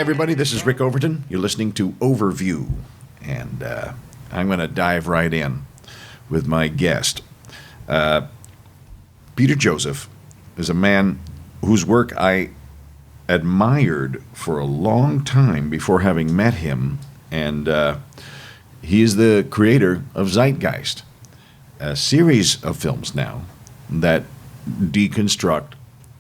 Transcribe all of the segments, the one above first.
everybody. This is Rick Overton. You're listening to Overview, and I'm going to dive right in with my guest. Peter Joseph is a man whose work I admired for a long time before having met him, and he is the creator of Zeitgeist, a series of films now that deconstruct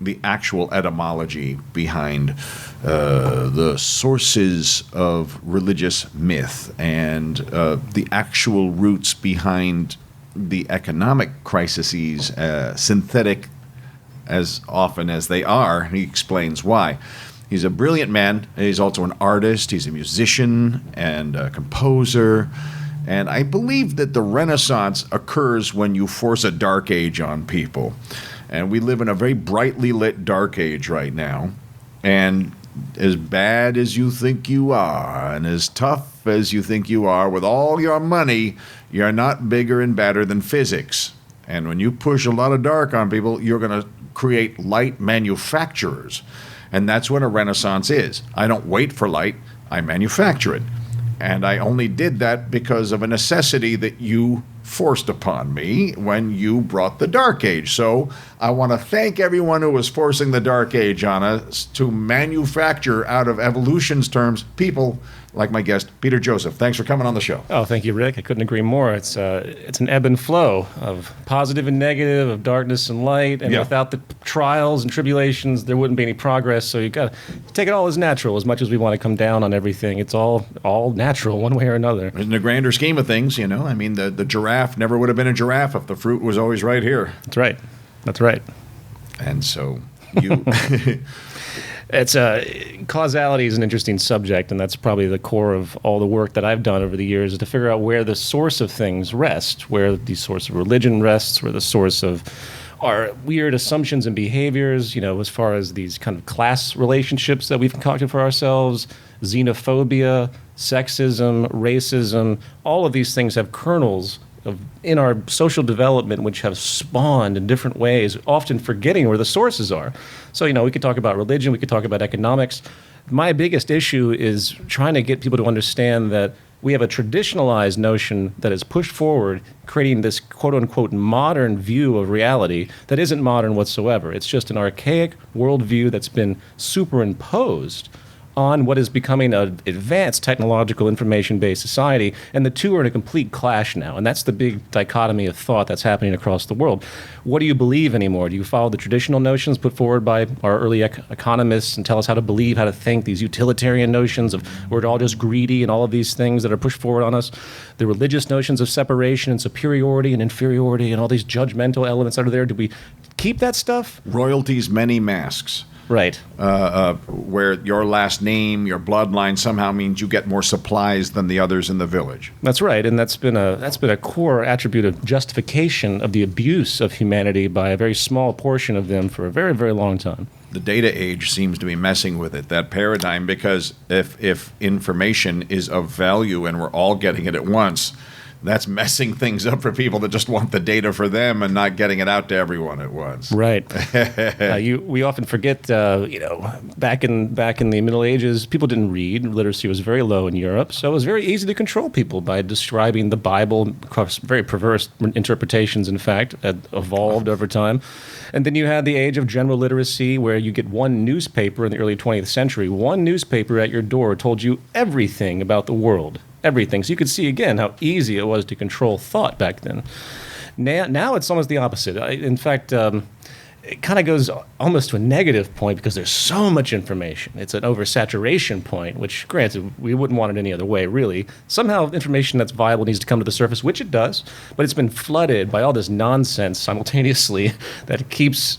the actual etymology behind the sources of religious myth and the actual roots behind the economic crises, synthetic as often as they are. He explains why. He's a brilliant man. He's also an artist. He's a musician and a composer. And I believe that the Renaissance occurs when you force a dark age on people. And we live in a very brightly lit dark age right now. And as bad as you think you are, and as tough as you think you are, with all your money, you're not bigger and badder than physics. And when you push a lot of dark on people, you're going to create light manufacturers. And that's what a Renaissance is. I don't wait for light, I manufacture it. And I only did that because of a necessity that you forced upon me when you brought the Dark Age. So I want to thank everyone who was forcing the Dark Age on us to manufacture, out of evolution's terms, people like my guest, Peter Joseph. Thanks for coming on the show. Oh, thank you, Rick. I couldn't agree more. It's an ebb and flow of positive and negative, of darkness and light, and without the trials and tribulations, there wouldn't be any progress. So you got to take it all as natural. As much as we want to come down on everything, it's all natural, one way or another. In the grander scheme of things, you know, I mean, the giraffe never would have been a giraffe if the fruit was always right here. That's right. That's right. And so you... It's causality is an interesting subject, and that's probably the core of all the work that I've done over the years, is to figure out where the source of things rest, where the source of religion rests, where the source of our weird assumptions and behaviors, you know, as far as these kind of class relationships that we've concocted for ourselves, xenophobia, sexism, racism, all of these things have kernels in our social development, which have spawned in different ways, often forgetting where the sources are. So, you know, we could talk about religion, we could talk about economics. My biggest issue is trying to get people to understand that we have a traditionalized notion that is pushed forward, creating this quote-unquote modern view of reality that isn't modern whatsoever. It's just an archaic worldview that's been superimposed on what is becoming an advanced technological information-based society, and the two are in a complete clash now, and that's the big dichotomy of thought that's happening across the world. What do you believe anymore? Do you follow the traditional notions put forward by our early economists and tell us how to believe, how to think, these utilitarian notions of we're all just greedy and all of these things that are pushed forward on us, the religious notions of separation and superiority and inferiority and all these judgmental elements that are there? Do we keep that stuff? Royalty's many masks. Right. Where your last name, your bloodline somehow means you get more supplies than the others in the village. That's right, and that's been a core attribute of justification of the abuse of humanity by a very small portion of them for a very, very long time. The data age seems to be messing with it, that paradigm, because if information is of value and we're all getting it at once, that's messing things up for people that just want the data for them and not getting it out to everyone at once. Right. We often forget, back in the Middle Ages, people didn't read. Literacy was very low in Europe, so it was very easy to control people by describing the Bible across very perverse interpretations, in fact, that evolved over time. And then you had the age of general literacy, where you get one newspaper in the early 20th century. One newspaper at your door told you everything about the world. Everything. So you could see, again, how easy it was to control thought back then. Now it's almost the opposite. In fact, it kind of goes almost to a negative point because there's so much information. It's an oversaturation point, which, granted, we wouldn't want it any other way, really. Somehow information that's viable needs to come to the surface, which it does, but it's been flooded by all this nonsense simultaneously that keeps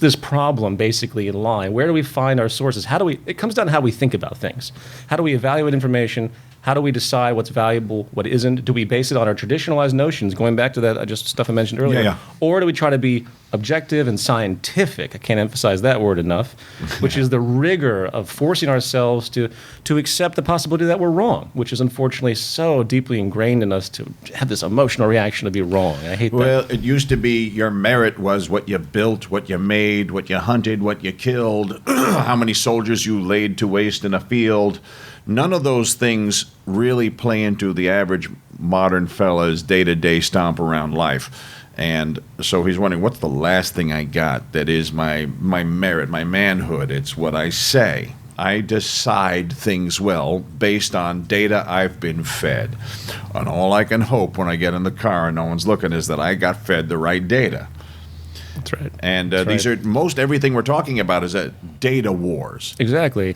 this problem basically in line. Where do we find our sources? It comes down to how we think about things. How do we evaluate information? How do we decide what's valuable, what isn't? Do we base it on our traditionalized notions, going back to that stuff I mentioned earlier? Yeah. Or do we try to be objective and scientific? I can't emphasize that word enough, which is the rigor of forcing ourselves to accept the possibility that we're wrong, which is unfortunately so deeply ingrained in us to have this emotional reaction to be wrong. I hate that. Well, it used to be your merit was what you built, what you made, what you hunted, what you killed, how many soldiers you laid to waste in a field. None of those things really play into the average modern fella's day-to-day stomp around life. And so he's wondering, what's the last thing I got that is my merit, my manhood? It's what I say. I decide things well based on data I've been fed. And all I can hope when I get in the car and no one's looking is that I got fed the right data. That's right. And That's these right. are most everything we're talking about is data wars. Exactly.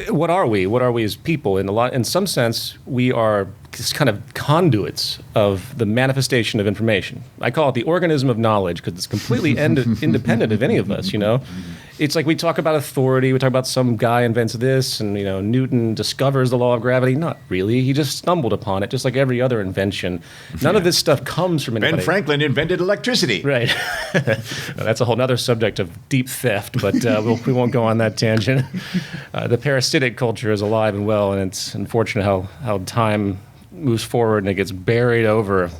What are we? What are we as people? In some sense, we are just kind of conduits of the manifestation of information. I call it the organism of knowledge because it's completely independent of any of us. It's like we talk about authority. We talk about some guy invents this, and Newton discovers the law of gravity. Not really. He just stumbled upon it, just like every other invention. None of this stuff comes from anybody. Ben Franklin invented electricity. Right. That's a whole other subject of deep theft, but we won't go on that tangent. The parasitic culture is alive and well, and it's unfortunate how time moves forward and it gets buried over.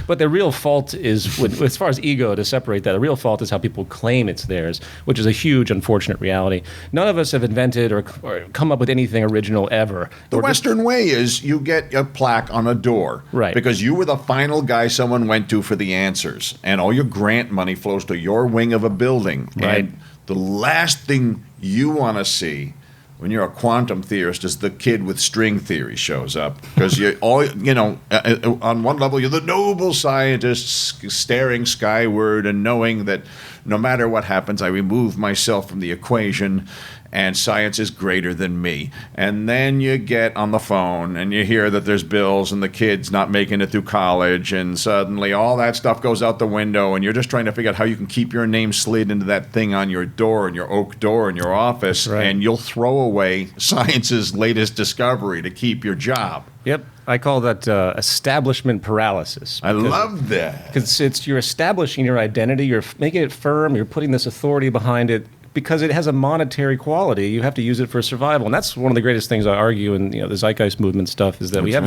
But the real fault is, as far as ego, to separate that, the real fault is how people claim it's theirs, which is a huge, unfortunate reality. None of us have invented or come up with anything original ever. The Western way is you get a plaque on a door. Right. Because you were the final guy someone went to for the answers. And all your grant money flows to your wing of a building. Right. And the last thing you want to see when you're a quantum theorist is the kid with string theory shows up, because on one level you're the noble scientist staring skyward and knowing that no matter what happens I remove myself from the equation and science is greater than me. And then you get on the phone and you hear that there's bills and the kid's not making it through college, and suddenly all that stuff goes out the window and you're just trying to figure out how you can keep your name slid into that thing on your door, and your oak door in your office. Right. And you'll throw away science's latest discovery to keep your job. Yep. I call that establishment paralysis. I love that. Because you're establishing your identity, you're making it firm, you're putting this authority behind it. Because it has a monetary quality, you have to use it for survival, and that's one of the greatest things I argue in the Zeitgeist movement stuff is that we have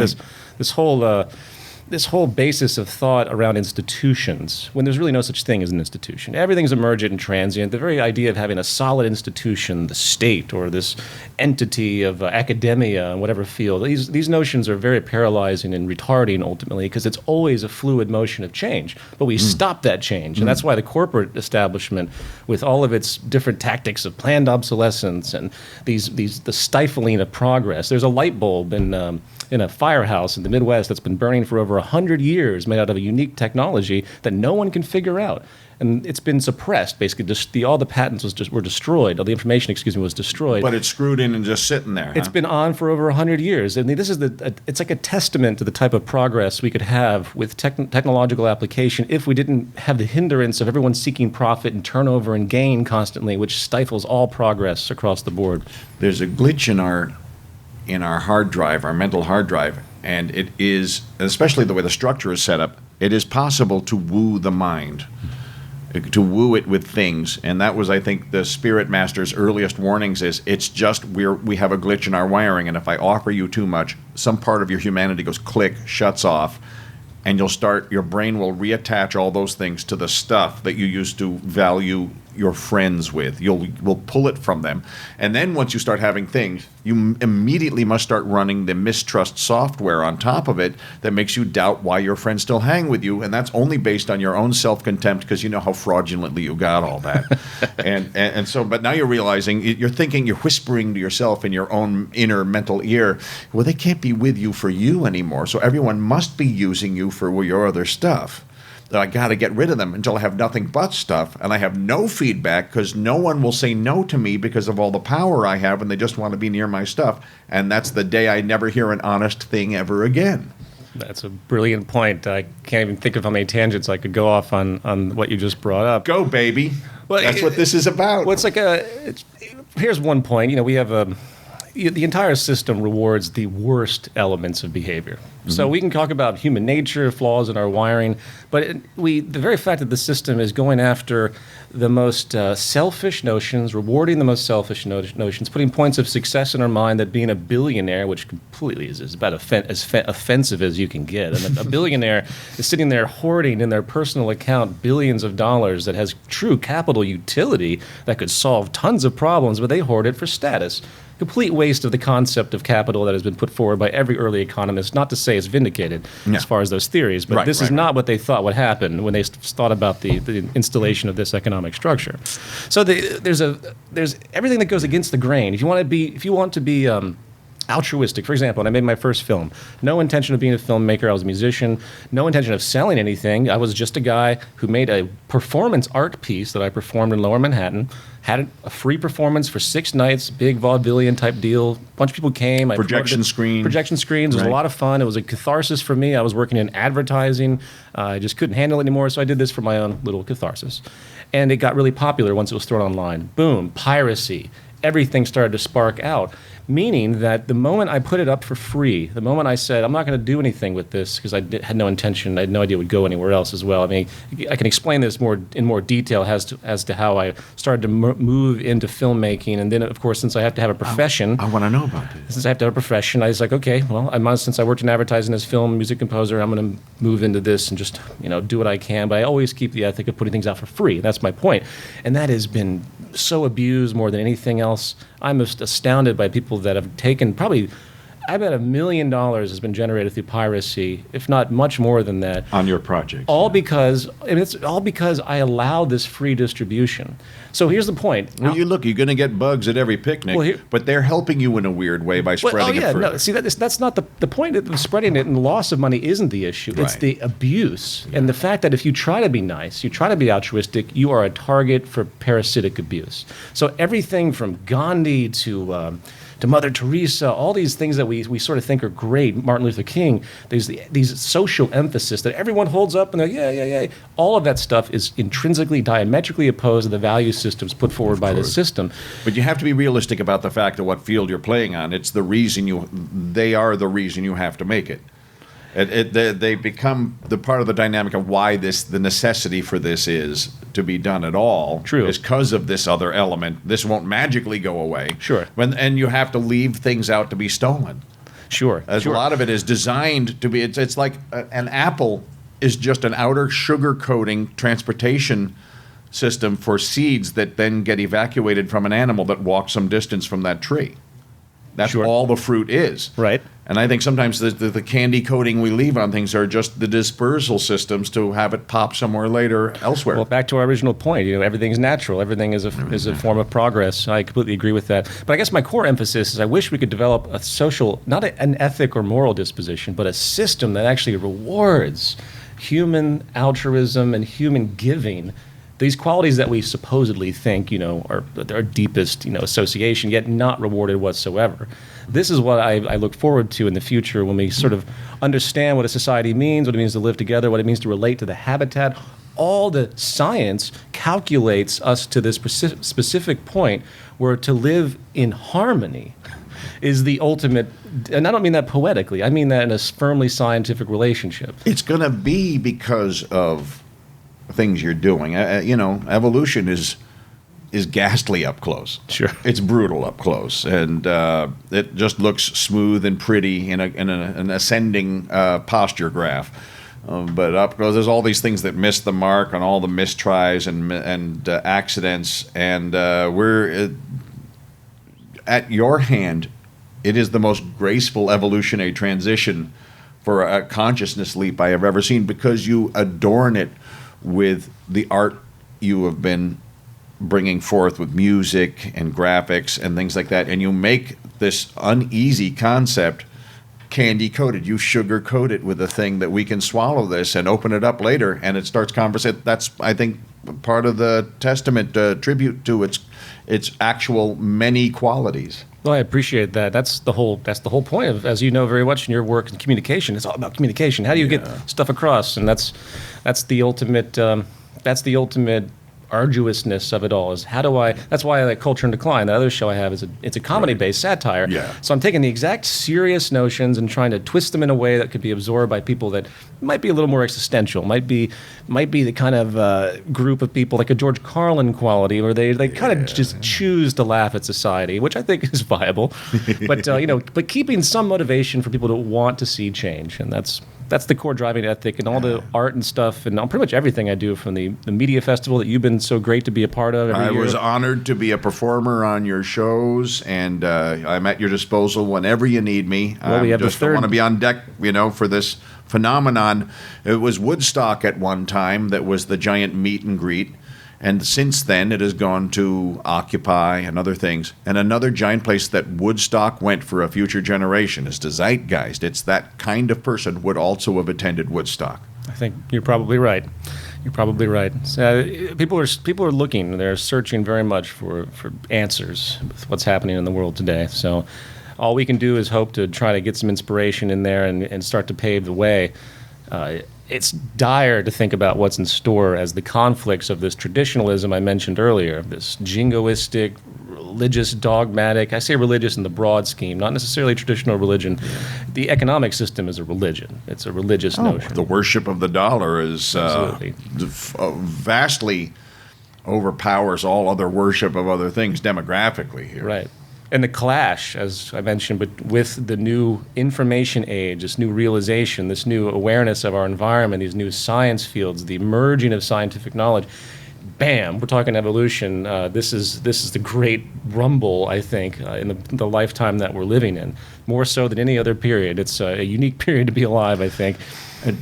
this whole basis of thought around institutions when there's really no such thing as an institution. Everything's emergent and transient. The very idea of having a solid institution, the state, or this entity of academia in whatever field, these notions are very paralyzing and retarding ultimately, because it's always a fluid motion of change. But we stop that change, and that's why the corporate establishment, with all of its different tactics of planned obsolescence and the stifling of progress. There's a light bulb in a firehouse in the Midwest that's been burning for over 100 years, made out of a unique technology that no one can figure out. And it's been suppressed, basically. All the patents were destroyed. All the information, was destroyed. But it's screwed in and just sitting there. It's been on for over 100 years. And this is it's like a testament to the type of progress we could have with technological application if we didn't have the hindrance of everyone seeking profit and turnover and gain constantly, which stifles all progress across the board. There's a glitch in our hard drive, our mental hard drive, and it is, especially the way the structure is set up, it is possible to woo the mind, to woo it with things. And that was, I think, the Spirit Master's earliest warnings is, it's just we have a glitch in our wiring, and if I offer you too much, some part of your humanity goes click, shuts off, and your brain will reattach all those things to the stuff that you used to value your friends with. We'll pull it from them. And then once you start having things, you immediately must start running the mistrust software on top of it that makes you doubt why your friends still hang with you. And that's only based on your own self-contempt, because you know how fraudulently you got all that. and so, but now you're realizing, you're thinking, you're whispering to yourself in your own inner mental ear, well, they can't be with you for you anymore. So everyone must be using you for your other stuff. That I got to get rid of them until I have nothing but stuff, and I have no feedback because no one will say no to me because of all the power I have, and they just want to be near my stuff. And that's the day I never hear an honest thing ever again. That's a brilliant point. I can't even think of how many tangents I could go off on what you just brought up. Go, baby. Well, that's what this is about. Well, here's one point. We have the entire system rewards the worst elements of behavior. So we can talk about human nature, flaws in our wiring, but the very fact that the system is going after the most selfish notions, rewarding the most selfish notions, putting points of success in our mind, that being a billionaire, which completely is about as offensive as you can get. And a billionaire is sitting there hoarding in their personal account billions of dollars that has true capital utility that could solve tons of problems, but they hoard it for status. Complete waste of the concept of capital that has been put forward by every early economist. Not to say it's vindicated as far as those theories, but this is not what they thought would happen when they thought about the installation of this economic structure. So there's everything that goes against the grain. If you want to be altruistic, for example, when I made my first film, no intention of being a filmmaker. I was a musician, no intention of selling anything. I was just a guy who made a performance art piece that I performed in Lower Manhattan. Had a free performance for 6 nights, big vaudevillian type deal. A bunch of people came. Projection screens. It was a lot of fun. It was a catharsis for me. I was working in advertising. I just couldn't handle it anymore, so I did this for my own little catharsis. And it got really popular once it was thrown online. Boom, piracy. Everything started to spark out. Meaning that the moment I put it up for free, the moment I said, I'm not going to do anything with this because I had no intention, I had no idea it would go anywhere else as well. I mean, I can explain this in more detail as to how I started to move into filmmaking. And then, of course, since I have to have a profession. I want to know about this. Since I have to have a profession, I was like, okay, well, since I worked in advertising as film music composer, I'm going to move into this and just, do what I can. But I always keep the ethic of putting things out for free. That's my point. And that has been so abused more than anything else. I'm just astounded by people that have taken probably, I bet $1 million has been generated through piracy, if not much more than that. On your project. It's all because I allowed this free distribution. So here's the point. Well, you're going to get bugs at every picnic, but they're helping you in a weird way by spreading it further. No, see, that's not the point of spreading it, and the loss of money isn't the issue. It's the abuse. Yeah. And the fact that if you try to be nice, you try to be altruistic, you are a target for parasitic abuse. So everything from Gandhi to Mother Teresa, all these things that we sort of think are great, Martin Luther King, there's these social emphasis that everyone holds up and they're, yeah. All of that stuff is intrinsically, diametrically opposed to the value systems put forward by the system. But you have to be realistic about the fact of what field you're playing on. It's the reason they are the reason you have to make it. They become the part of the dynamic of why the necessity for this is to be done at all. True. Is because of this other element. This won't magically go away. Sure. And you have to leave things out to be stolen. Sure. A lot of it is designed to be. It's like an apple is just an outer sugar coating transportation system for seeds that then get evacuated from an animal that walks some distance from that tree. That's all the fruit is. Right. And I think sometimes the candy coating we leave on things are just the dispersal systems to have it pop somewhere later elsewhere. Well, back to our original point, everything's natural. Everything is a form of progress. I completely agree with that. But I guess my core emphasis is I wish we could develop a social, not an ethic or moral disposition, but a system that actually rewards human altruism and human giving. These qualities that we supposedly think, are our deepest, association, yet not rewarded whatsoever. This is what I look forward to in the future when we sort of understand what a society means, what it means to live together, what it means to relate to the habitat. All the science calculates us to this specific point where to live in harmony is the ultimate, and I don't mean that poetically, I mean that in a firmly scientific relationship. It's going to be because of things you're doing. Evolution is ghastly up close. Sure. It's brutal up close, and it just looks smooth and pretty in an ascending posture graph. But up close, there's all these things that miss the mark on all the mistries and accidents, and we're at your hand. It is the most graceful evolutionary transition for a consciousness leap I have ever seen, because you adorn it with the art you have been bringing forth with music and graphics and things like that, and you make this uneasy concept candy coated. You sugar coat it with a thing that we can swallow this and open it up later, and it starts conversation. That's, I think, part of the testament, tribute to its actual many qualities. Well, I appreciate that. That's the whole point of, as you know very much in your work in communication. It's all about communication. How do you get stuff across? And that's the ultimate arduousness of it all. Is how do I? That's why I like Culture in Decline. The other show I have is it's a comedy-based satire. Yeah. So I'm taking the exact serious notions and trying to twist them in a way that could be absorbed by people that might be a little more existential. Might be the kind of group of people like a George Carlin quality, where they kind of just choose to laugh at society, which I think is viable. But but keeping some motivation for people to want to see change, and that's the core driving ethic, and all the art and stuff, and pretty much everything I do, from the media festival that you've been so great to be a part of every I year. was honored to be a performer on your shows, and I'm at your disposal whenever you need me. Well, we have just the third. want to be on deck, for this phenomenon. It was Woodstock at one time that was the giant meet and greet. And since then, it has gone to Occupy and other things. And another giant place that Woodstock went for a future generation is to Zeitgeist. It's that kind of person would also have attended Woodstock. I think you're probably right. You're probably right. So, people are looking. They're searching very much for answers with what's happening in the world today. So all we can do is hope to try to get some inspiration in there and start to pave the way. It's dire to think about what's in store as the conflicts of this traditionalism I mentioned earlier, this jingoistic, religious, dogmatic. I say religious in the broad scheme, not necessarily traditional religion. The economic system is a religion. It's a religious notion. The worship of the dollar is vastly overpowers all other worship of other things demographically here. Right. And the clash, as I mentioned, but with the new information age, this new realization, this new awareness of our environment, these new science fields, the merging of scientific knowledge, bam, we're talking evolution. This is the great rumble, I think, in the lifetime that we're living in, more so than any other period. It's a unique period to be alive, I think.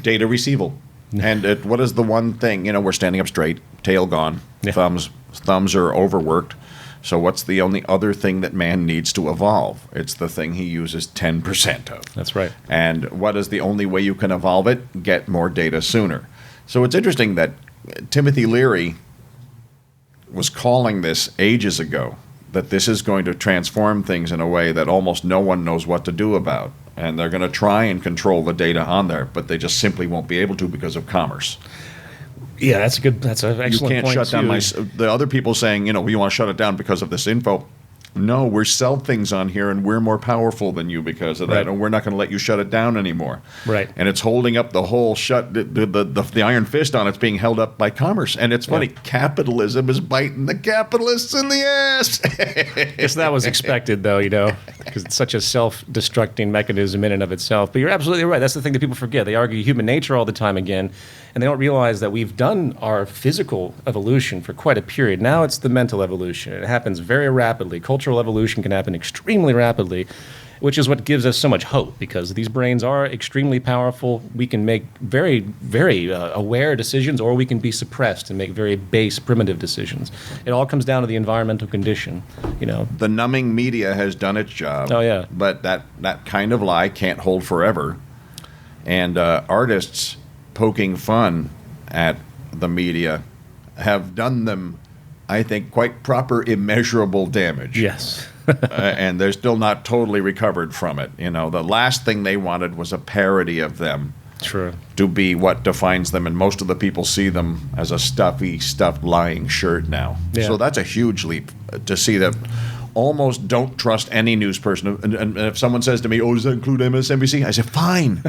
Data receival. And what is the one thing? We're standing up straight, tail gone, Yeah. thumbs are overworked. So what's the only other thing that man needs to evolve? It's the thing he uses 10% of. That's right. And what is the only way you can evolve it? Get more data sooner. So it's interesting that Timothy Leary was calling this ages ago, that this is going to transform things in a way that almost no one knows what to do about. And they're going to try and control the data on there, but they just simply won't be able to because of commerce. Yeah, that's an excellent You can't point shut down too. the other people saying, you want to shut it down because of this info. No, we sell things on here, and we're more powerful than you because of that, Right. and we're not going to let you shut it down anymore. Right. And it's holding up the whole the iron fist on it's being held up by commerce. And it's funny, capitalism is biting the capitalists in the ass. Guess that was expected, though, because it's such a self-destructing mechanism in and of itself. But you're absolutely right. That's the thing that people forget. They argue human nature all the time again, and they don't realize that we've done our physical evolution for quite a period. Now it's the mental evolution. It happens very rapidly. Cultural evolution can happen extremely rapidly, which is what gives us so much hope, because these brains are extremely powerful. We can make very, very aware decisions, or we can be suppressed and make very base, primitive decisions. It all comes down to the environmental condition, The numbing media has done its job. Oh, yeah. But that kind of lie can't hold forever. And artists poking fun at the media have done them, I think, quite proper immeasurable damage. Yes. And they're still not totally recovered from it. The last thing they wanted was a parody of them True. to be what defines them, and most of the people see them as a stuffed lying shirt now. Yeah. So that's a huge leap to see that. Almost don't trust any news person. And if someone says to me, "Oh, does that include MSNBC?" I say, "Fine,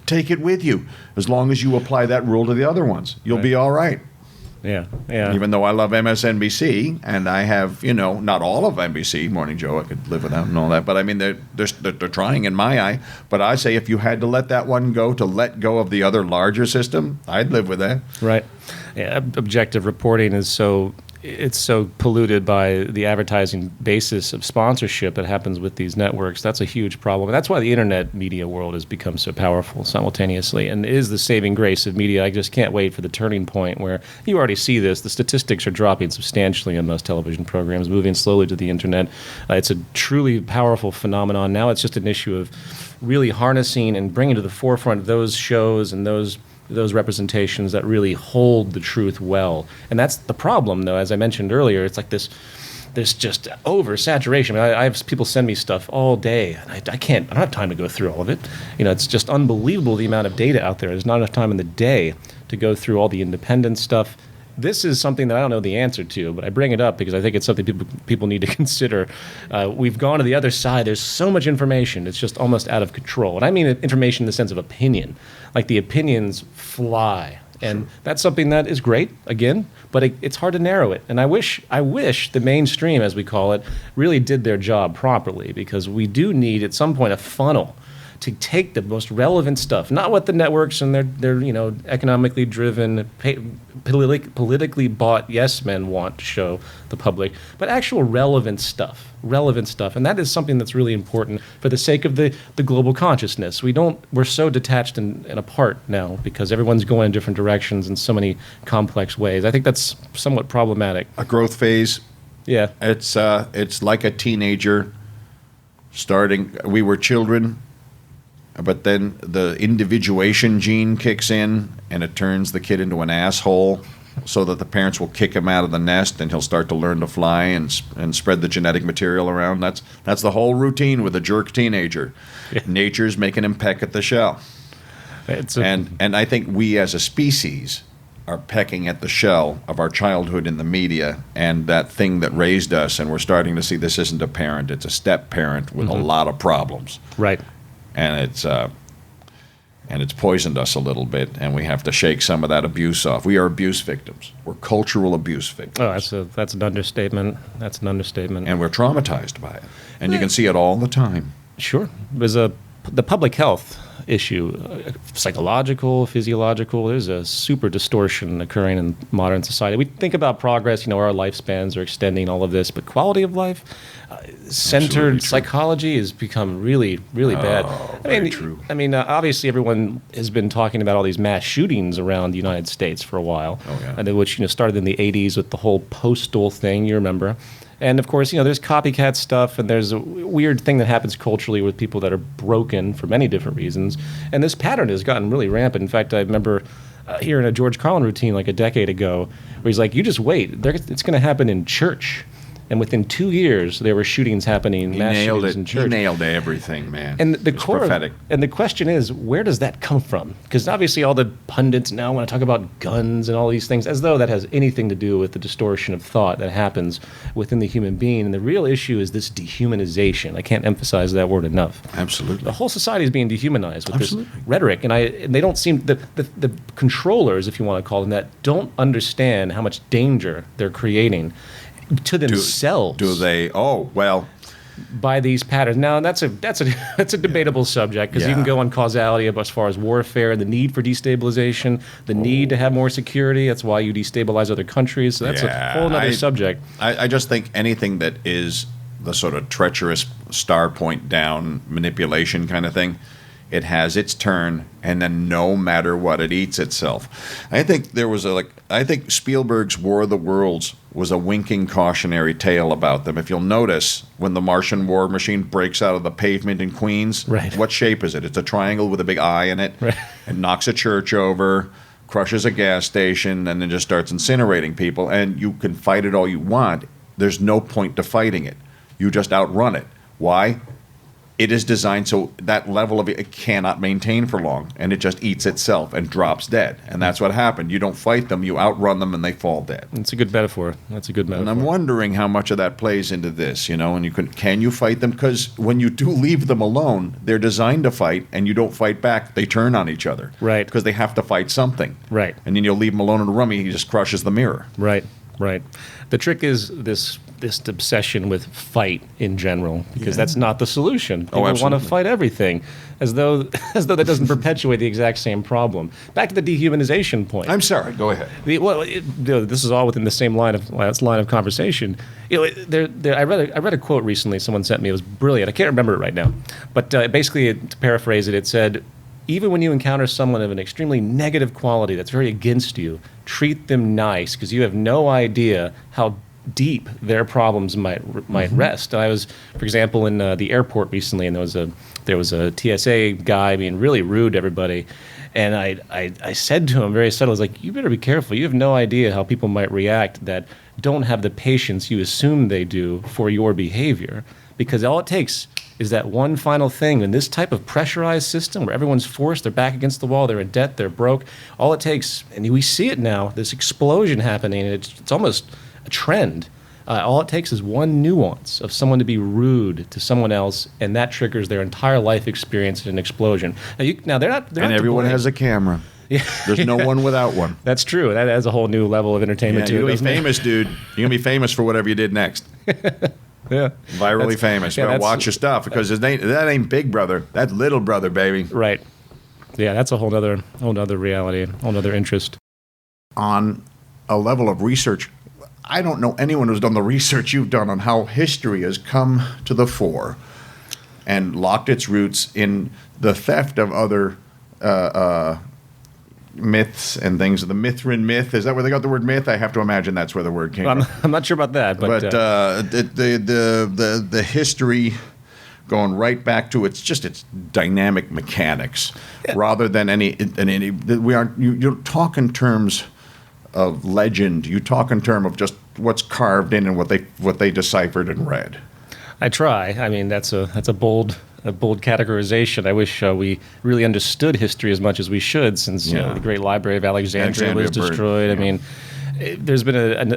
take it with you. As long as you apply that rule to the other ones, you'll be all right." Yeah. Yeah. Even though I love MSNBC, and I have, not all of NBC, Morning Joe, I could live without and all that. But I mean, they're trying in my eye. But I say, if you had to let that one go to let go of the other larger system, I'd live with that. Right. Yeah, objective reporting is so polluted by the advertising basis of sponsorship that happens with these networks. That's a huge problem. And that's why the internet media world has become so powerful simultaneously, and is the saving grace of media. I just can't wait for the turning point where you already see this. The statistics are dropping substantially on most television programs, moving slowly to the internet. It's a truly powerful phenomenon. Now it's just an issue of really harnessing and bringing to the forefront those shows and those representations that really hold the truth well. And that's the problem, though. As I mentioned earlier, it's like this just oversaturation. I mean, I have people send me stuff all day, and I don't have time to go through all of it. It's just unbelievable the amount of data out there. There's not enough time in the day to go through all the independent stuff, this is something that I don't know the answer to, but I bring it up because I think it's something people need to consider. We've gone to the other side. There's so much information. It's just almost out of control. And I mean information in the sense of opinion. Like the opinions fly. And that's something that is great, again, but it's hard to narrow it. And I wish the mainstream, as we call it, really did their job properly, because we do need, at some point, a funnel to take the most relevant stuff, not what the networks and their economically driven, politically bought yes men want to show the public, but actual relevant stuff. And that is something that's really important for the sake of the global consciousness. We're so detached and apart now because everyone's going in different directions in so many complex ways. I think that's somewhat problematic. A growth phase. Yeah. It's like a teenager starting. We were children, but then the individuation gene kicks in and it turns the kid into an asshole, so that the parents will kick him out of the nest and he'll start to learn to fly and spread the genetic material around. That's the whole routine with a jerk teenager. Yeah. Nature's making him peck at the shell. And I think we as a species are pecking at the shell of our childhood in the media and that thing that raised us, and we're starting to see this isn't a parent, it's a step-parent with a lot of problems. Right. And it's poisoned us a little bit, and we have to shake some of that abuse off. We are abuse victims. We're cultural abuse victims. Oh, that's an understatement. That's an understatement. And we're traumatized by it. And you can see it all the time. Sure. There's the public health issue, psychological, physiological. There's a super distortion occurring in modern society. We think about progress, our lifespans are extending, all of this, but quality of life, centered psychology has become really, really bad. Very true. I mean, obviously everyone has been talking about all these mass shootings around the United States for a while, which started in the 80s with the whole postal thing, you remember. And of course, there's copycat stuff, and there's a weird thing that happens culturally with people that are broken for many different reasons. And this pattern has gotten really rampant. In fact, I remember hearing a George Carlin routine like a decade ago, where he's like, "You just wait; it's going to happen in church." And within 2 years, there were shootings happening, mass shootings in church. He nailed everything, man. And the it's core prophetic. And the question is, where does that come from? Because obviously all the pundits now want to talk about guns and all these things, as though that has anything to do with the distortion of thought that happens within the human being. And the real issue is this dehumanization. I can't emphasize that word enough. Absolutely. The whole society is being dehumanized with this rhetoric. And they don't seem, the controllers, if you want to call them that, don't understand how much danger they're creating to themselves. Do they? Oh, well. By these patterns. Now, that's a debatable subject, because you can go on causality as far as warfare and the need for destabilization, the need to have more security. That's why you destabilize other countries. So that's a whole other subject. I just think anything that is the sort of treacherous star point down manipulation kind of thing, it has its turn, and then no matter what, it eats itself. I think I think Spielberg's War of the Worlds was a winking cautionary tale about them. If you'll notice, when the Martian war machine breaks out of the pavement in Queens, what shape is it? It's a triangle with a big eye in it. Right. It knocks a church over, crushes a gas station, and then just starts incinerating people. And you can fight it all you want. There's no point to fighting it. You just outrun it. Why? It is designed so that level of it cannot maintain for long, and it just eats itself and drops dead. And that's what happened. You don't fight them, you outrun them, and they fall dead. That's a good metaphor. That's a good metaphor. And I'm wondering how much of that plays into this, and can you fight them? Because when you do leave them alone, they're designed to fight, and you don't fight back. They turn on each other. Right. Because they have to fight something. Right. And then you'll leave him alone in a room, he just crushes the mirror. Right. The trick is this obsession with fight in general, because that's not the solution. People want to fight everything, as though that doesn't perpetuate the exact same problem. Back to the dehumanization point. I'm sorry. Go ahead. This is all within the same line of conversation. I read a quote recently. Someone sent me. It was brilliant. I can't remember it right now, but basically, to paraphrase it, it said, even when you encounter someone of an extremely negative quality that's very against you, treat them nice, because you have no idea how deep their problems might rest. I was, for example, in the airport recently, and there was a TSA guy being really rude to everybody, and I said to him very subtly, I was like, you better be careful. You have no idea how people might react that don't have the patience you assume they do for your behavior, because all it takes is that one final thing. In this type of pressurized system where everyone's forced, they're back against the wall, they're in debt, they're broke, all it takes, and we see it now, this explosion happening, and it's almost a trend. All it takes is one nuance of someone to be rude to someone else, and that triggers their entire life experience in an explosion. Now they're not. And everyone has a camera. Yeah. There's no one without one. That's true. That adds a whole new level of entertainment to it. You're going to be famous, dude. You're going to be famous for whatever you did next. Yeah. Virally famous. You better watch your stuff because that ain't Big Brother. That's Little Brother, baby. Right. Yeah, that's a whole other reality, a whole other interest. On a level of research, I don't know anyone who's done the research you've done on how history has come to the fore and locked its roots in the theft of other myths and things. The Mithrin myth, is that where they got the word myth? I have to imagine that's where the word came from. I'm not sure about that, but the history going right back to its dynamic mechanics, rather than any. You don't talk in terms of legend. You talk in terms of just what's carved in and what they deciphered and read. I try. I mean, that's a bold categorization. I wish we really understood history as much as we should, since the Great Library of Alexandria was destroyed. I mean, there's been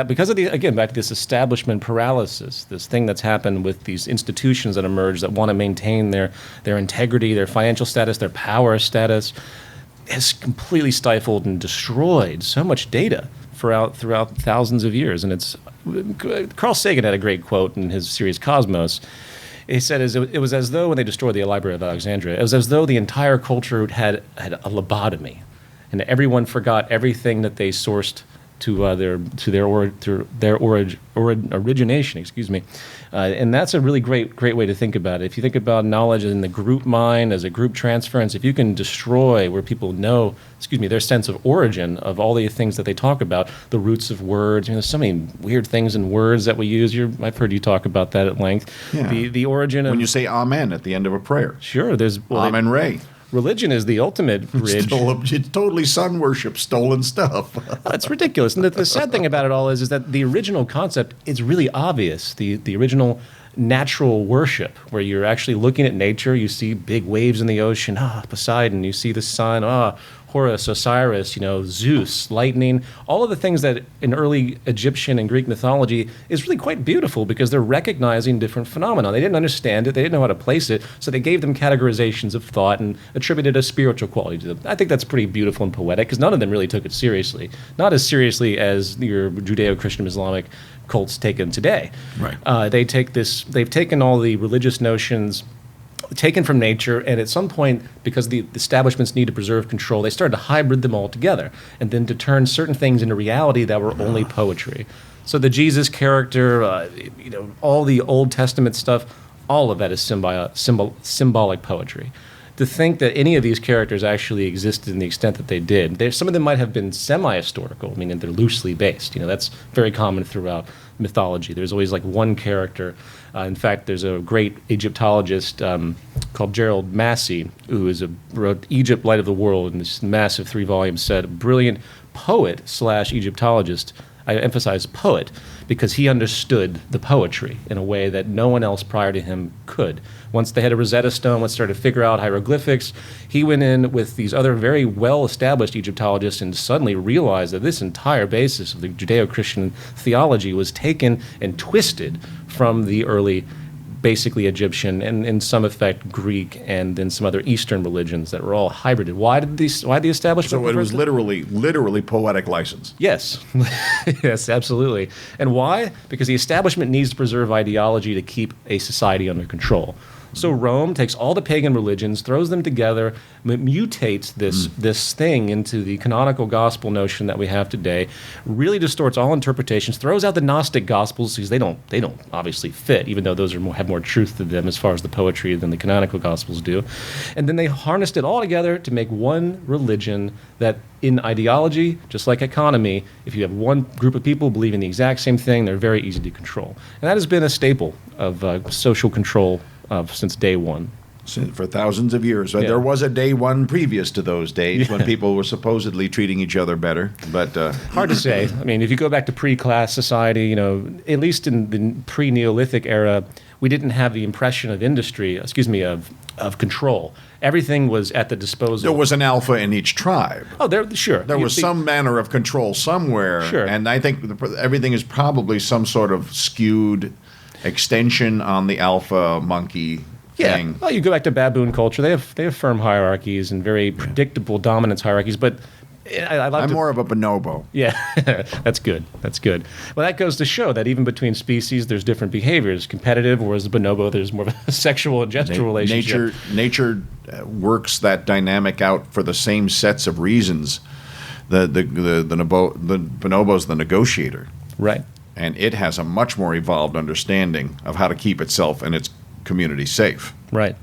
because of back to this establishment paralysis, this thing that's happened with these institutions that emerge that want to maintain their integrity, their financial status, their power status, has completely stifled and destroyed so much data throughout thousands of years. And Carl Sagan had a great quote in his series Cosmos. He said, it was as though when they destroyed the Library of Alexandria, it was as though the entire culture had a lobotomy, and everyone forgot everything that they sourced to their origination. Excuse me, and that's a really great way to think about it. If you think about knowledge in the group mind as a group transference, if you can destroy where people know, their sense of origin of all the things that they talk about, the roots of words. There's so many weird things in words that we use. I've heard you talk about that at length. Yeah. The origin of, when you say Amen at the end of a prayer. Sure, there's Amen Ray. Religion is the ultimate bridge. It's totally sun worship, stolen stuff. That's ridiculous. And the sad thing about it all is that the original concept is really obvious. The original natural worship, where you're actually looking at nature, you see big waves in the ocean, Poseidon, you see the sun, Horus, Osiris, Zeus, lightning, all of the things that in early Egyptian and Greek mythology is really quite beautiful because they're recognizing different phenomena. They didn't understand it, they didn't know how to place it, so they gave them categorizations of thought and attributed a spiritual quality to them. I think that's pretty beautiful and poetic because none of them really took it seriously. Not as seriously as your Judeo-Christian Islamic cults taken today. Right. They've taken all the religious notions taken from nature, and at some point, because the establishments need to preserve control, they started to hybrid them all together, and then to turn certain things into reality that were only poetry. So the Jesus character, all the Old Testament stuff, all of that is symbolic poetry. To think that any of these characters actually existed in the extent that they did, some of them might have been semi-historical, meaning they're loosely based. That's very common throughout mythology. There's always like one character. In fact, there's a great Egyptologist called Gerald Massey, who wrote Egypt, Light of the World, in this massive 3-volume set. A brilliant poet / Egyptologist. I emphasize poet because he understood the poetry in a way that no one else prior to him could. Once they had a Rosetta Stone, once started to figure out hieroglyphics, he went in with these other very well-established Egyptologists and suddenly realized that this entire basis of the Judeo-Christian theology was taken and twisted from the early, basically Egyptian and in some effect Greek and then some other Eastern religions that were all hybrided. Why the establishment? So it was literally poetic license. Yes. Yes, absolutely. And why? Because the establishment needs to preserve ideology to keep a society under control. So Rome takes all the pagan religions, throws them together, mutates this thing into the canonical gospel notion that we have today, really distorts all interpretations, throws out the Gnostic gospels because they don't obviously fit, even though those have more truth to them as far as the poetry than the canonical gospels do. And then they harnessed it all together to make one religion that in ideology, just like economy, if you have one group of people believing the exact same thing, they're very easy to control. And that has been a staple of social control since day one. For thousands of years. Yeah. There was a day one previous to those days when people were supposedly treating each other better, but... Hard to say. I mean, if you go back to pre-class society, at least in the pre-Neolithic era, we didn't have the impression of industry, of control. Everything was at the disposal. There was an alpha in each tribe. Oh, sure. There was some manner of control somewhere. Sure. And I think everything is probably some sort of skewed extension on the alpha monkey thing. Well, you go back to baboon culture. They have firm hierarchies and very predictable dominance hierarchies. But I'm more of a bonobo. Yeah, that's good. That's good. Well, that goes to show that even between species, there's different behaviors. Competitive, whereas the bonobo, there's more of a sexual and gestural relationship. Nature works that dynamic out for the same sets of reasons. The bonobo's the negotiator. Right. And it has a much more evolved understanding of how to keep itself and its community safe. Right.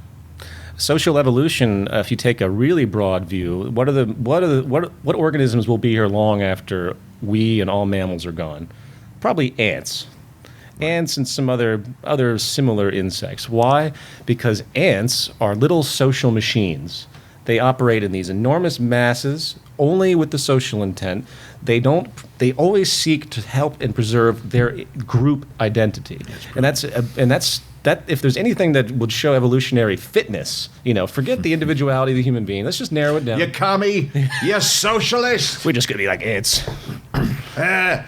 Social evolution, if you take a really broad view, what organisms will be here long after we and all mammals are gone? Probably ants. Ants and some other similar insects. Why? Because ants are little social machines. They operate in these enormous masses only with the social intent. They always seek to help and preserve their group identity. And that's if there's anything that would show evolutionary fitness, forget the individuality of the human being. Let's just narrow it down. You commie, you socialist. We're just gonna be like ants. I'm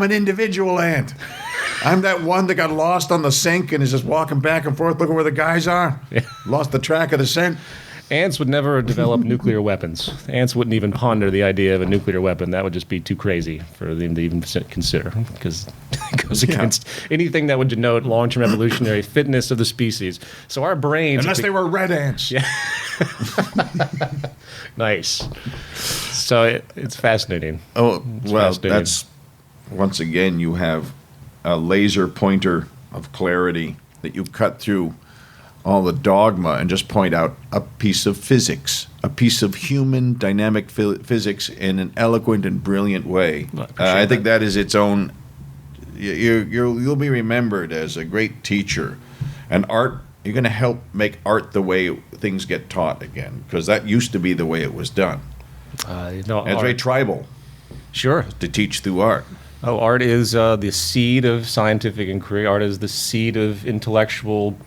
an individual ant. I'm that one that got lost on the sink and is just walking back and forth looking where the guys are. Yeah. Lost the track of the scent. Ants would never develop nuclear weapons. Ants wouldn't even ponder the idea of a nuclear weapon. That would just be too crazy for them to even consider, because it goes against anything that would denote long-term evolutionary fitness of the species. So our brains... Unless they were red ants. Yeah. Nice. So it's fascinating. Oh, well, that's... Once again, you have a laser pointer of clarity that you cut through all the dogma and just point out a piece of physics, a piece of human dynamic physics in an eloquent and brilliant way. I think that is its own. You'll be remembered as a great teacher, and art. You're going to help make art the way things get taught again, because that used to be the way it was done. It's very tribal. Sure, to teach through art. Oh, art is the seed of scientific inquiry. Art is the seed of intellectual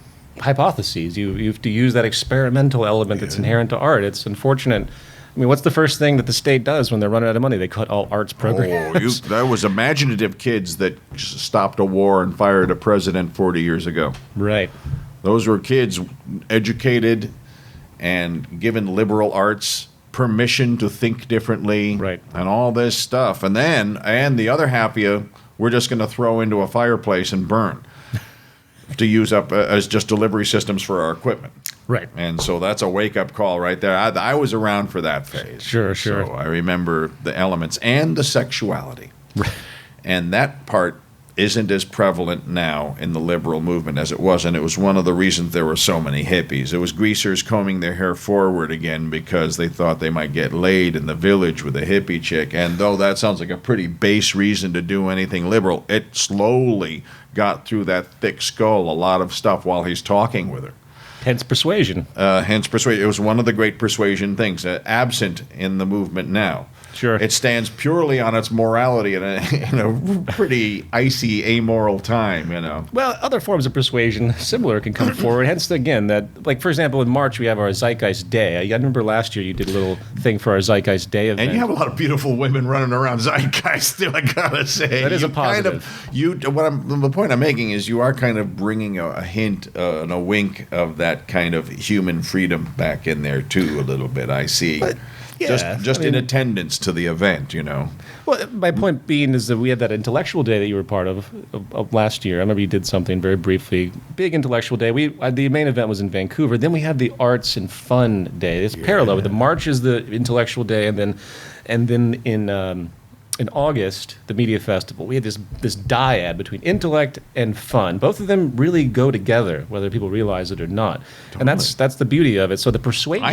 hypotheses. You have to use that experimental element that's inherent to art. It's unfortunate. I mean, what's the first thing that the state does when they're running out of money? They cut all arts programs. That was imaginative kids that stopped a war and fired a president 40 years ago. Right. Those were kids educated and given liberal arts permission to think differently, right, and all this stuff. And the other half of you, we're just going to throw into a fireplace and burn to use up as just delivery systems for our equipment. Right. And so that's a wake-up call right there. I was around for that phase. Sure. So I remember the elements and the sexuality. Right. And that part isn't as prevalent now in the liberal movement as it was, and it was one of the reasons there were so many hippies. It was greasers combing their hair forward again because they thought they might get laid in the village with a hippie chick, and though that sounds like a pretty base reason to do anything liberal, it slowly got through that thick skull a lot of stuff while he's talking with her. Hence persuasion. It was one of the great persuasion things, absent in the movement now. Sure. It stands purely on its morality in a pretty icy, amoral time, Well, other forms of persuasion similar can come forward. Hence, again, that, like, for example, in March we have our Zeitgeist Day. I remember last year you did a little thing for our Zeitgeist Day event. And you have a lot of beautiful women running around Zeitgeist, too, I gotta say. That is a positive. The point I'm making is you are kind of bringing a hint and a wink of that kind of human freedom back in there, too, a little bit, I see. But, yeah, in attendance to the event, Well, my point being is that we had that intellectual day that you were part of last year. I remember you did something very briefly. Big intellectual day. The main event was in Vancouver. Then we had the arts and fun day. It's parallel. The March is the intellectual day, and then in August, the media festival, we had this dyad between intellect and fun. Both of them really go together, whether people realize it or not. Totally. And that's the beauty of it. So the persuasion.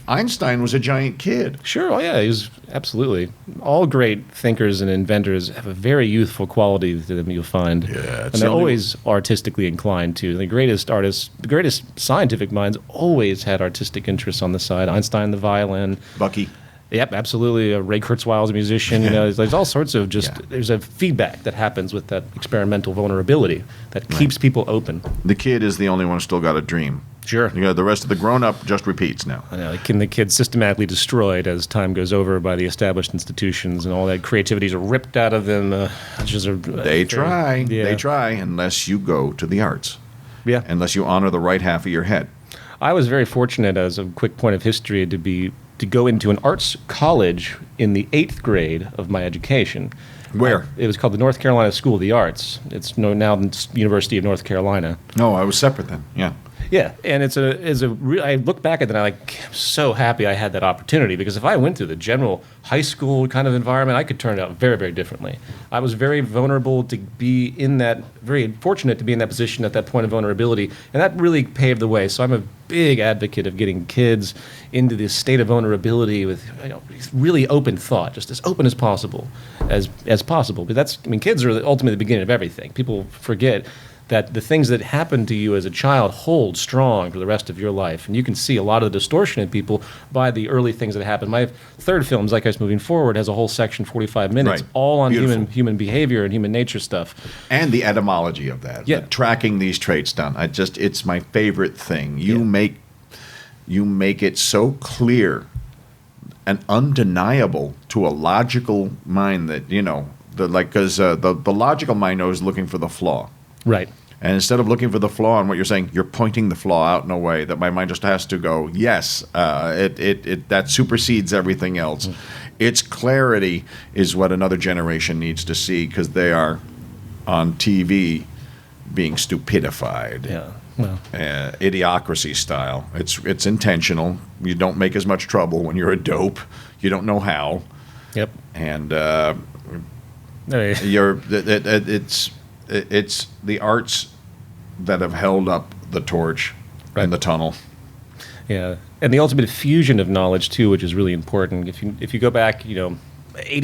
Einstein was a giant kid. Sure. Oh yeah, he was absolutely. All great thinkers and inventors have a very youthful quality to them. You'll find. Yeah, and they're always artistically inclined too. The greatest artists, the greatest scientific minds, always had artistic interests on the side. Einstein, the violin. Bucky. Yep, absolutely. Ray Kurzweil's a musician. There's all sorts of there's a feedback that happens with that experimental vulnerability that keeps people open. The kid is the only one who's still got a dream. Sure. The rest of the grown-up just repeats now. I know, the kid's systematically destroyed as time goes over by the established institutions, and all that creativity is ripped out of them. They try, unless you go to the arts. Yeah. Unless you honor the right half of your head. I was very fortunate, as a quick point of history, to go into an arts college in the 8th grade of my education. Where? It was called the North Carolina School of the Arts. It's now the University of North Carolina. No, I was separate then. Yeah. Yeah, and I look back at it and I'm so happy I had that opportunity, because if I went through the general high school kind of environment, I could turn it out very, very differently. I was very vulnerable to be in that, very fortunate to be in that position at that point of vulnerability, and that really paved the way. So I'm a big advocate of getting kids into this state of vulnerability with really open thought, just as open as possible, as possible. But kids are ultimately the beginning of everything. People forget that the things that happen to you as a child hold strong for the rest of your life. And you can see a lot of the distortion in people by the early things that happen. My third film, Zeitgeist Moving Forward, has a whole section, 45 minutes, all on human behavior and human nature stuff. And the etymology of that. Yeah. Tracking these traits down. It's my favorite thing. You make it so clear and undeniable to a logical mind that, because the logical mind knows looking for the flaw. Right. And instead of looking for the flaw in what you're saying, you're pointing the flaw out in a way that my mind just has to go, yes, that supersedes everything else. Its clarity is what another generation needs to see, because they are on TV being stupidified. Yeah. Well, idiocracy style. It's intentional. You don't make as much trouble when you're a dope. You don't know how. Yep. And it's the arts that have held up the torch and the tunnel. Yeah, and the ultimate fusion of knowledge too, which is really important. If you go back, 80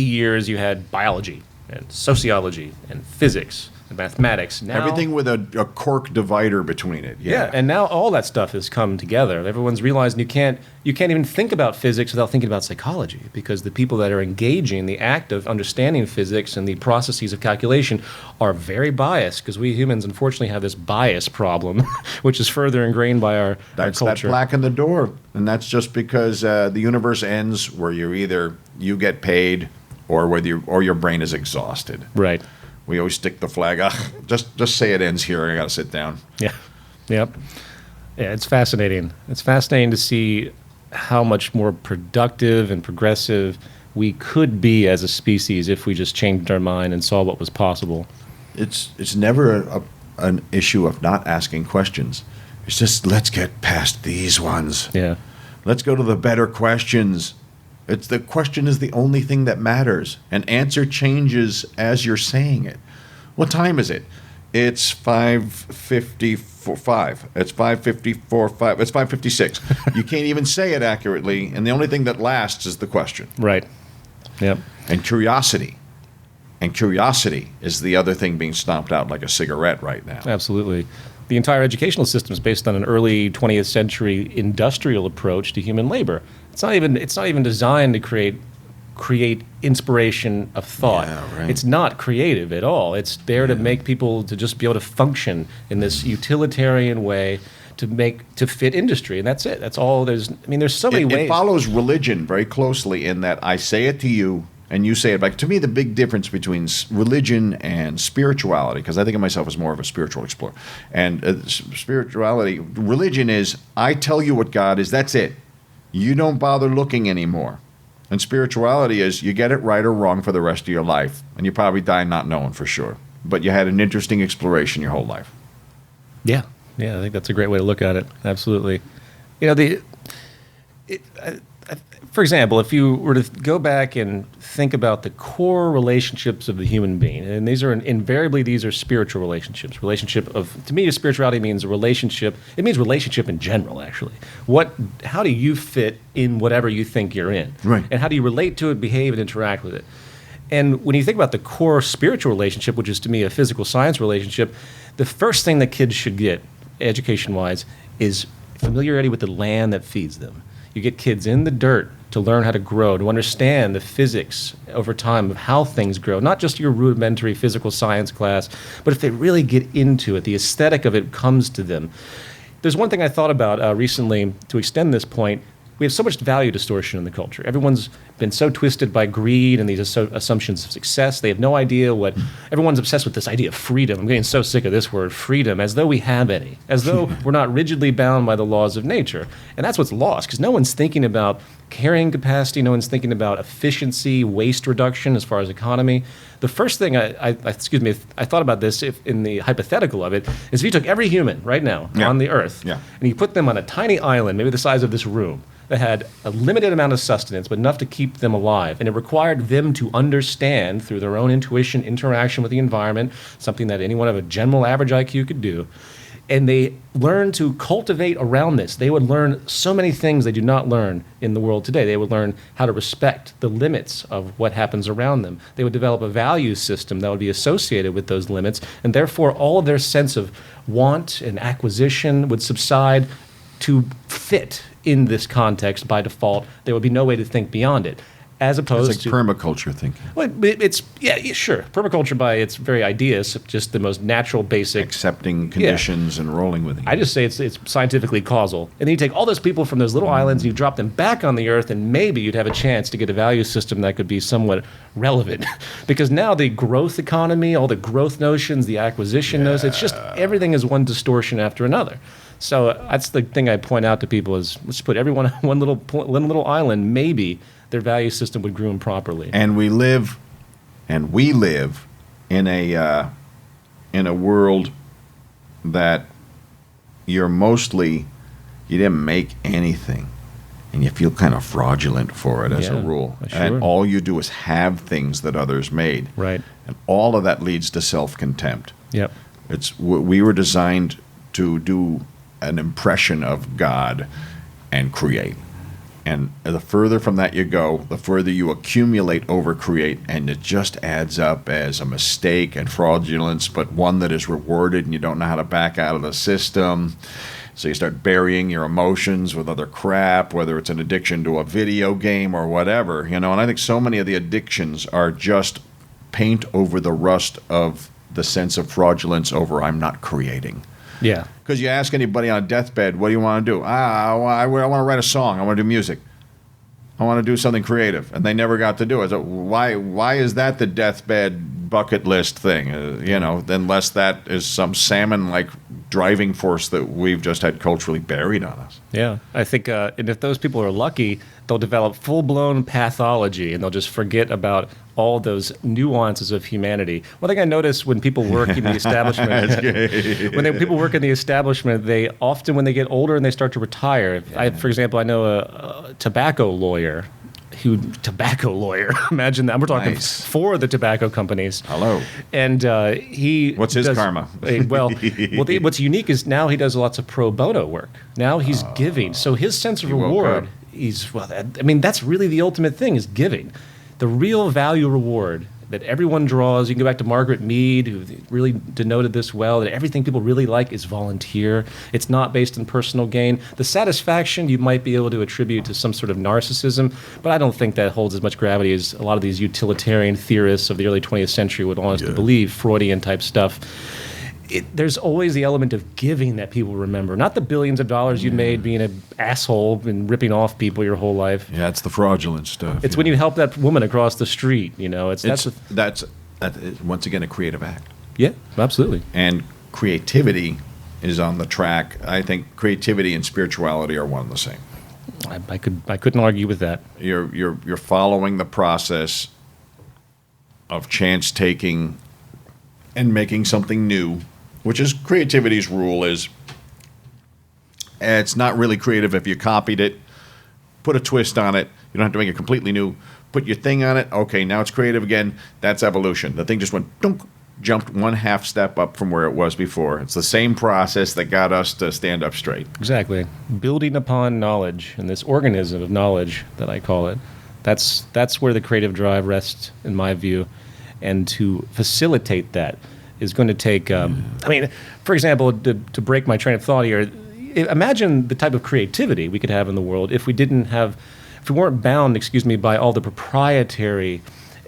years, you had biology and sociology and physics and mathematics. Now, everything with a cork divider between it. Yeah, and now all that stuff has come together. Everyone's realizing you can't even think about physics without thinking about psychology, because the people that are engaging in the act of understanding physics and the processes of calculation are very biased, because we humans unfortunately have this bias problem, which is further ingrained by our culture. That's that plaque in the door, and that's just because the universe ends where you get paid or your brain is exhausted. Right. We always stick the flag. Just say it ends here. I got to sit down. Yeah. Yep. Yeah, it's fascinating. It's fascinating to see how much more productive and progressive we could be as a species if we just changed our mind and saw what was possible. It's never an issue of not asking questions. It's just, let's get past these ones. Yeah. Let's go to the better questions. The question is the only thing that matters. An answer changes as you're saying it. What time is it? It's 5:54. It's 5:54. It's 5:56. You can't even say it accurately, and the only thing that lasts is the question. Right. Yep. And curiosity. And curiosity is the other thing being stomped out like a cigarette right now. Absolutely. The entire educational system is based on an early 20th century industrial approach to human labor. It's not even designed to create inspiration of thought. Yeah, right. It's not creative at all. It's there to make people to just be able to function in this utilitarian way to fit industry, and that's it. That's all. There's so many ways. It follows religion very closely in that I say it to you and you say it back. To me, the big difference between religion and spirituality, because I think of myself as more of a spiritual explorer, and religion is I tell you what God is. That's it. You don't bother looking anymore. And spirituality is you get it right or wrong for the rest of your life, and you probably die not knowing for sure. But you had an interesting exploration your whole life. Yeah, I think that's a great way to look at it. Absolutely. For example, if you were to go back and think about the core relationships of the human being, and these are spiritual relationships. To me, spirituality means a relationship. It means relationship in general, actually. How do you fit in whatever you think you're in? Right. And how do you relate to it, behave, and interact with it? And when you think about the core spiritual relationship, which is to me a physical science relationship, the first thing that kids should get, education-wise, is familiarity with the land that feeds them. You get kids in the dirt to learn how to grow, to understand the physics over time of how things grow, not just your rudimentary physical science class, but if they really get into it, the aesthetic of it comes to them. There's one thing I thought about recently to extend this point. We have so much value distortion in the culture. Everyone's been so twisted by greed and these assumptions of success. They have no idea what everyone's obsessed with, this idea of freedom. I'm getting so sick of this word, freedom, as though we have any, as though we're not rigidly bound by the laws of nature. And that's what's lost, because no one's thinking about carrying capacity. No one's thinking about efficiency, waste reduction as far as economy. The first thing I thought about this in the hypothetical of it is if you took every human right now on the earth and you put them on a tiny island, maybe the size of this room, that had a limited amount of sustenance, but enough to keep them alive. And it required them to understand through their own intuition, interaction with the environment, something that anyone of a general average IQ could do. And they learned to cultivate around this. They would learn so many things they do not learn in the world today. They would learn how to respect the limits of what happens around them. They would develop a value system that would be associated with those limits, and therefore all of their sense of want and acquisition would subside to fit in this context by default. There would be no way to think beyond it, as opposed it's like permaculture thinking. Well, it's sure. Permaculture by its very idea is just the most natural, basic accepting conditions and rolling with it. I just say it's scientifically causal. And then you take all those people from those little islands and you drop them back on the earth, and maybe you'd have a chance to get a value system that could be somewhat relevant. Because now the growth economy, all the growth notions, the acquisition notions, it's just everything is one distortion after another. So that's the thing I point out to people is let's put everyone on one little island. Maybe their value system would groom properly. And we live in a world that you didn't make anything, and you feel kind of fraudulent for it as a rule. Sure. And all you do is have things that others made. Right. And all of that leads to self-contempt. Yep. We were designed to do an impression of God and create. And the further from that you go, the further you accumulate over create, and it just adds up as a mistake and fraudulence, but one that is rewarded and you don't know how to back out of the system. So you start burying your emotions with other crap, whether it's an addiction to a video game or whatever, and I think so many of the addictions are just paint over the rust of the sense of fraudulence over I'm not creating. Yeah. Because you ask anybody on a deathbed, what do you want to do? I want to write a song. I want to do music. I want to do something creative. And they never got to do it. So why is that the deathbed bucket list thing? Unless that is some salmon-like driving force that we've just had culturally buried on us. Yeah. I think and if those people are lucky, they'll develop full-blown pathology, and they'll just forget about all those nuances of humanity. One thing I notice when people work in the establishment, people work in the establishment, they often, when they get older and they start to retire, for example, I know a tobacco lawyer. Imagine that. We're talking for the tobacco companies. Hello. And what's his karma? What's unique is now he does lots of pro bono work. Now he's giving. So his sense of reward, that's really the ultimate thing, is giving. The real value reward that everyone draws, you can go back to Margaret Mead, who really denoted this well, that everything people really like is volunteer. It's not based on personal gain. The satisfaction you might be able to attribute to some sort of narcissism, but I don't think that holds as much gravity as a lot of these utilitarian theorists of the early 20th century would want us to believe, Freudian type stuff. There's always the element of giving that people remember, not the billions of dollars you made being an asshole and ripping off people your whole life. Yeah, it's the fraudulent stuff. It's when you help that woman across the street. That's once again a creative act. Yeah, absolutely. And creativity is on the track. I think creativity and spirituality are one and the same. I couldn't argue with that. You're following the process of chance taking and making something new, which is creativity's rule is it's not really creative if you copied it, put a twist on it. You don't have to make it completely new. Put your thing on it. Okay, now it's creative again. That's evolution. The thing just went dunk, jumped one half step up from where it was before. It's the same process that got us to stand up straight. Exactly. Building upon knowledge, and this organism of knowledge that I call it, that's where the creative drive rests, in my view. And to facilitate that is going to take, for example, to break my train of thought here, imagine the type of creativity we could have in the world if we didn't have bound, excuse me, by all the proprietary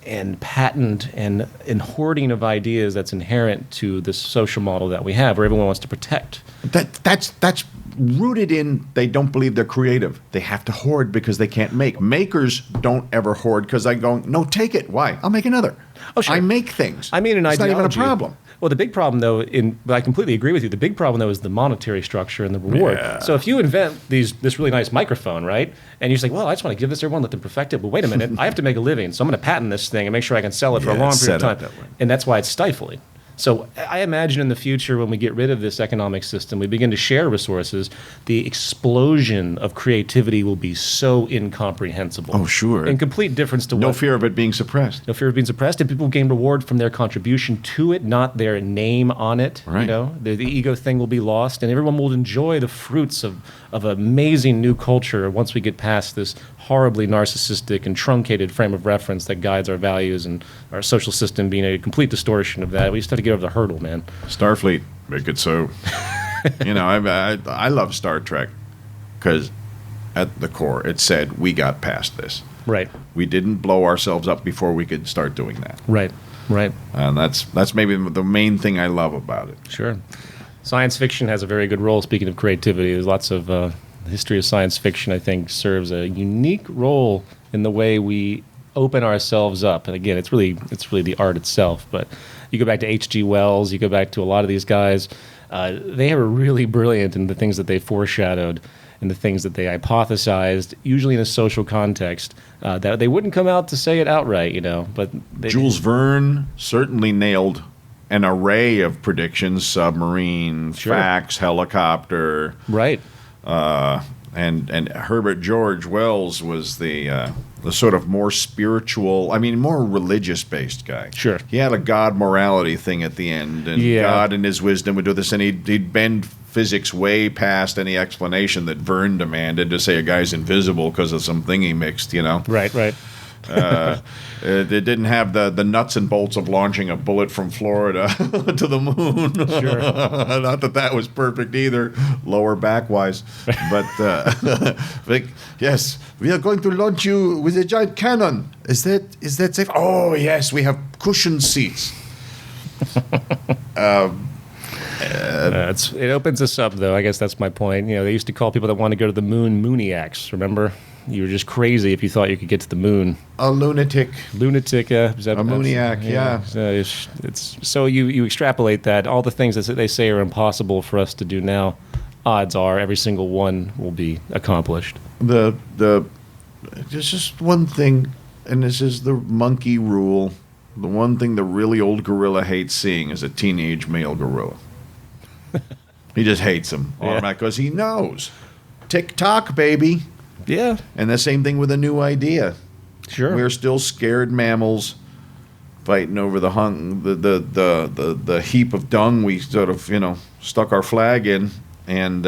and patent and hoarding of ideas that's inherent to this social model that we have, where everyone wants to protect. That's rooted in they don't believe they're creative. They have to hoard because they can't make. Makers don't ever hoard because I go, no, take it. Why? I'll make another. Oh, sure. I make things. I mean, it's not even a problem. Well, the big problem, though, but I completely agree with you. The big problem, though, is the monetary structure and the reward. Yeah. So if you invent this really nice microphone, right, and you say, well, I just want to give this to everyone, let them perfect it. But wait a minute, I have to make a living, so I'm going to patent this thing and make sure I can sell it for a long period of time. That way. And that's why it's stifling. So I imagine in the future, when we get rid of this economic system, we begin to share resources, the explosion of creativity will be so incomprehensible. Oh, sure. In complete difference to No fear of it being suppressed. no fear of being suppressed, and people gain reward from their contribution to it, not their name on it. Right. You know, the ego thing will be lost, and everyone will enjoy the fruits of amazing new culture once we get past this horribly narcissistic and truncated frame of reference that guides our values and our social system being a complete distortion of that. We just have to get over the hurdle, man. Starfleet, make it so. I love Star Trek because at the core it said we got past this. Right. We didn't blow ourselves up before we could start doing that. Right. Right. And that's maybe the main thing I love about it. Sure. Science fiction has a very good role. Speaking of creativity, there's lots of the history of science fiction, I think, serves a unique role in the way we open ourselves up. And again, it's really the art itself. But you go back to H.G. Wells, you go back to a lot of these guys. They were really brilliant in the things that they foreshadowed and the things that they hypothesized, usually in a social context, that they wouldn't come out to say it outright, But Jules Verne certainly nailed an array of predictions: submarine, Sure. fax, helicopter. Right. And Herbert George Wells was the sort of more spiritual, more religious-based guy. Sure. He had a God morality thing at the end, and Yeah. God in his wisdom would do this, and he'd bend physics way past any explanation that Verne demanded to say a guy's invisible because of something he mixed, Right. It didn't have the nuts and bolts of launching a bullet from Florida to the moon. Sure. Not that was perfect either, lower back-wise. But, yes, we are going to launch you with a giant cannon. Is that safe? Oh, yes, we have cushioned seats. It opens us up, though. I guess that's my point. They used to call people that want to go to the moon mooniacs, remember? You were just crazy if you thought you could get to the moon. A lunatic. Lunatic. A mooniac, yeah. So you extrapolate that. All the things that they say are impossible for us to do now, odds are every single one will be accomplished. There's just one thing, and this is the monkey rule. The one thing the really old gorilla hates seeing is a teenage male gorilla. He just hates them because he knows. Tick-tock, baby. Yeah. And the same thing with a new idea. Sure. We're still scared mammals fighting over the heap of dung we sort of, stuck our flag in. And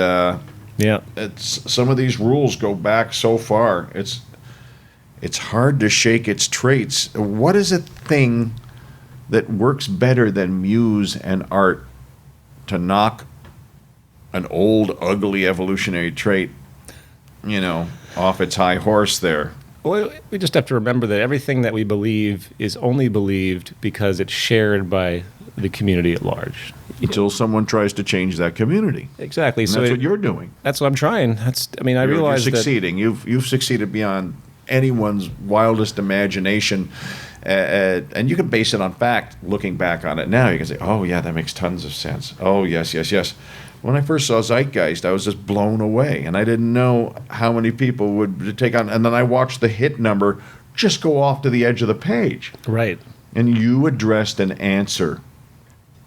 some of these rules go back so far. It's hard to shake its traits. What is a thing that works better than muse and art to knock an old, ugly evolutionary trait, off its high horse there? Well, we just have to remember that everything that we believe is only believed because it's shared by the community at large. Until someone tries to change that community. Exactly. And that's what you're doing. That's what I'm trying. I realize you're succeeding. You've succeeded beyond anyone's wildest imagination. And you can base it on fact. Looking back on it now, you can say, oh, yeah, that makes tons of sense. Oh, yes. When I first saw Zeitgeist, I was just blown away, and I didn't know how many people would take on. And then I watched the hit number just go off to the edge of the page. Right. And you addressed an answer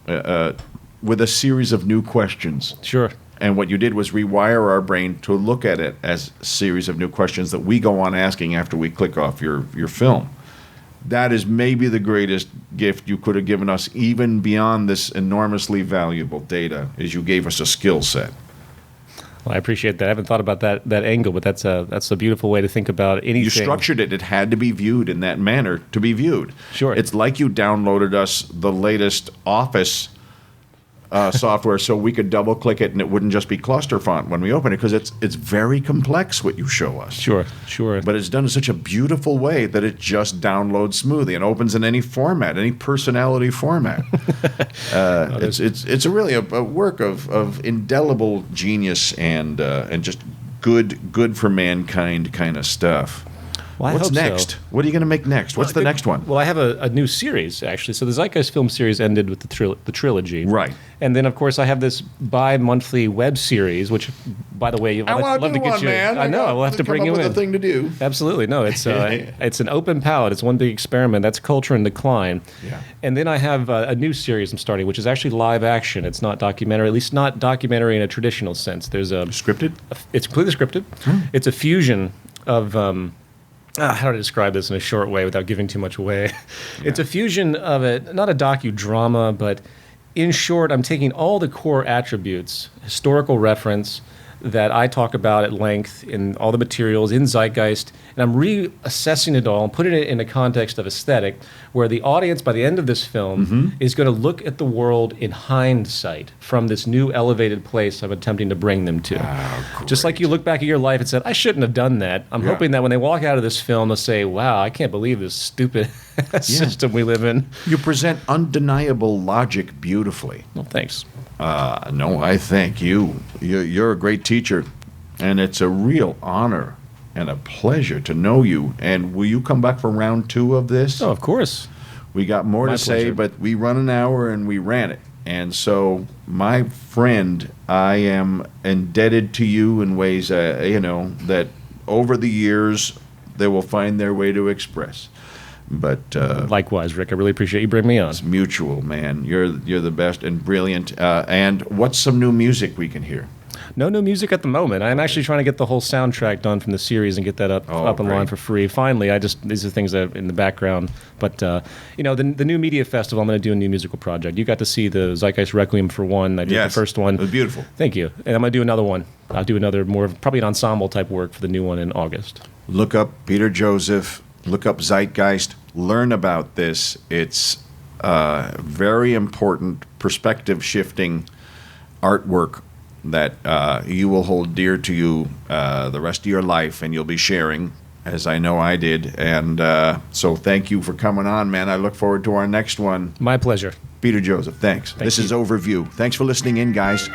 with a series of new questions. Sure. And what you did was rewire our brain to look at it as a series of new questions that we go on asking after we click off your film. That is maybe the greatest gift you could have given us, even beyond this enormously valuable data, is you gave us a skill set. Well, I appreciate that. I haven't thought about that angle, but that's a beautiful way to think about anything. You structured it. It had to be viewed in that manner to be viewed. Sure. It's like you downloaded us the latest Office software so we could double click it and it wouldn't just be cluster font when we open it, because it's very complex what you show us. Sure. But it's done in such a beautiful way that it just downloads smoothly and opens in any format, any personality format. It's really a work of indelible genius and just good for mankind kind of stuff. Well, What's hope so. next? What are you going to make next? What's the next one? Well, I have a new series, actually. So the Zeitgeist film series ended with the trilogy. Right. And then, of course, I have this bi-monthly web series, which, by the way, I want to do one, you. man. I know. We'll have to bring you in. A thing to do. Absolutely. No, it's an open palette. It's one big experiment. That's Culture in Decline. Yeah. And then I have a new series I'm starting, which is actually live action. It's not documentary, at least not documentary in a traditional sense. There's a Scripted? It's completely scripted. It's a fusion of how to describe this in a short way without giving too much away. It's a fusion of not a docudrama, but in short, I'm taking all the core attributes, historical reference that I talk about at length in all the materials in Zeitgeist, and I'm reassessing it all and putting it in a context of aesthetic where the audience, by the end of this film, is going to look at the world in hindsight from this new elevated place I'm attempting to bring them to. Just like you look back at your life and said, I shouldn't have done that. I'm hoping that when they walk out of this film, they'll say, wow, I can't believe this stupid system we live in. You present undeniable logic beautifully. Well, thanks. No, I thank you. You're a great teacher, and it's a real honor and a pleasure to know you. And will you come back for round 2 of this? Oh, of course. We got more My to say, pleasure. but we run an hour and we ran it. And so, my friend, I am indebted to you in ways, that over the years they will find their way to express. But Likewise, Rick. I really appreciate you bringing me on. it's mutual, man. You're the best and brilliant. And what's some new music we can hear? No new music at the moment. I'm actually trying to get the whole soundtrack done from the series and get that up and line great. for free. Finally, these are things that are in the background. But the new media festival, I'm going to do a new musical project. You got to see the Zeitgeist Requiem for one. I did the first one. It was beautiful. Thank you. And I'm going to do another one. I'll do another probably an ensemble type work for the new one in August. Look up Peter Joseph. Look up Zeitgeist. Learn about this. It's very important, perspective-shifting artwork that you will hold dear to you the rest of your life, and you'll be sharing, as I know I did. And so thank you for coming on, man. I look forward to our next one. My pleasure. Peter Joseph, thanks. This is Overview. Thanks for listening in, guys.